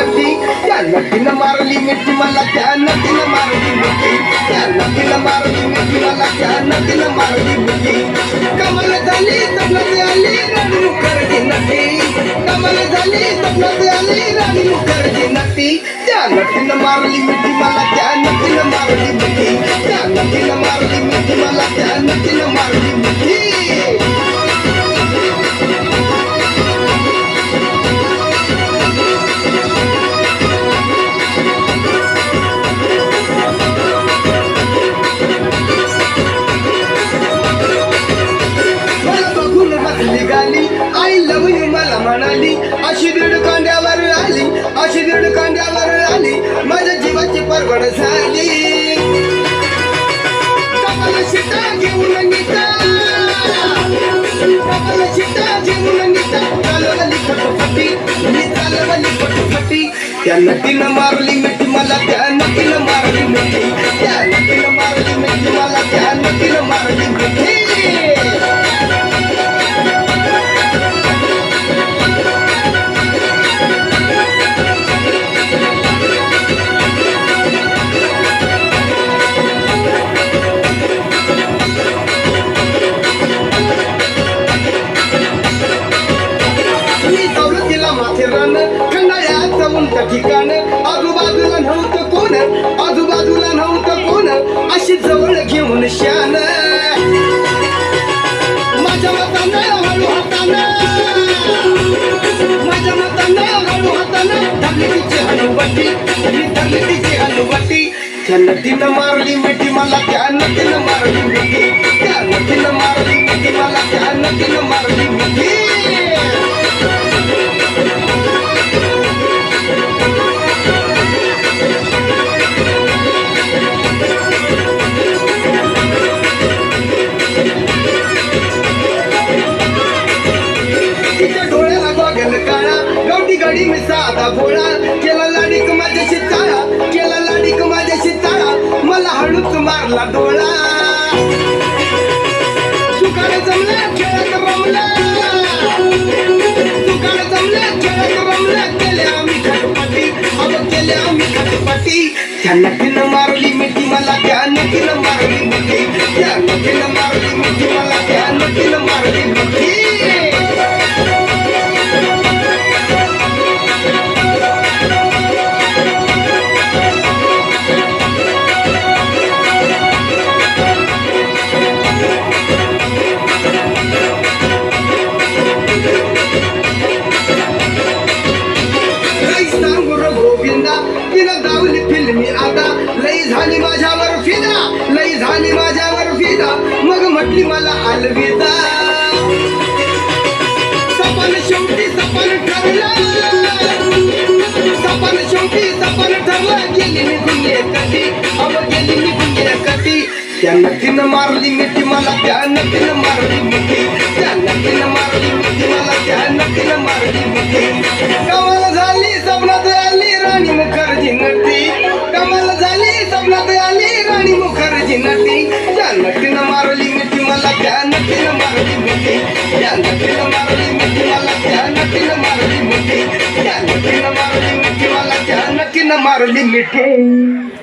नटी, त्या नटीनं मारली मिठी मला, त्या नटीनं मारली मिठी, त्या नटीनं मारली मिठी मला, त्या नटीनं मारली मिठी. कमाल झाली स्वप्नात आली राणी मुखर्जी नटी, कमाल झाली स्वप्नात आली राणी मुखर्जी नटी. त्या नटीनं मारली मिठी मला, त्या नटीनं मारली मिठी, त्या नटीनं मारली मिठी मला, त्या नटीनं मारली मिठी. आई लव यू मला म्हणाली, अशी दीड कांड्यावर आली, अशी दीड कांड्यावर आली, माझ्या जीवाची परवड झाली. कपाल शिटा घेऊन निघा, कपाल शिटा घेऊन निघा, चालवली फटफटी, मी चालवली फटफटी. त्या नटीनं मारली मिठी मला, त्या नटीनं मारली मिठी, त्या नटीनं मारली मिठी मला, त्या नटीनं मारली मिठी. खंडाळ्याचं उंच ठिकाण, आजूबाजूला नव्हतं कोण, आजूबाजूला नव्हतं कोण, अशी जवळ घेऊन शान. माझ्या मतानं हळू हातानं, माझ्या मतानं हळू हातानं धरली तिची हनुवटी, धरली तिची हनुवटी. त्या नटीनं मारली मिठी मला, त्या नटीनं मारली मिठी, त्या नटीनं मारली मिठी मला, त्या नटीनं मारली मिठी. गवटी गाडी मी साधा भोळा, केला लाडीक माझ्याशी चाळा, केला लाडीक माझ्याशी चाळा, मला हळूच मारला डोळा. सुकाळ जमलं खेळत रमलं, सुकाळ जमलं खेळत रमलं, केले आम्ही खटपटी, अब केले आम्ही खटपटी. त्या नटीनं मारली मिठी मला, त्या नटीनं मारली मिठी, त्या नटीनं मारली मिठी मला, त्या नटीनं मारली मिठी. तिनं गावली फिल्मी आता, लई झाली माझ्यावर फिदा, लई झाली माझ्यावर फिदा, मग म्हटली मला अलविदा. सपन शेवटी सपन ठरलं, सपन शेवटी सपन ठरलं, गेली निघून एकटी, अब गेली निघून एकटी. त्या नटीनं मारली मिठी मला, त्या नटीनं मारली मिठी, त्या नटीनं मारली मिठी मला, त्या नटीनं मारली मिठी. कमाल झाली स्वप्नात आली राणी मुखर्जी नटी, कमाल झाली स्वप्नात आली राणी मुखर्जी नटी. त्या नटीनं मारली मिठी मला, त्या नटीनं मारली मिठी, त्या नटीनं मारली मिठी मला, त्या नटीनं मारली मिठी, त्या नटीनं मारली मिठी मला, त्या नटीनं मारली मिठी.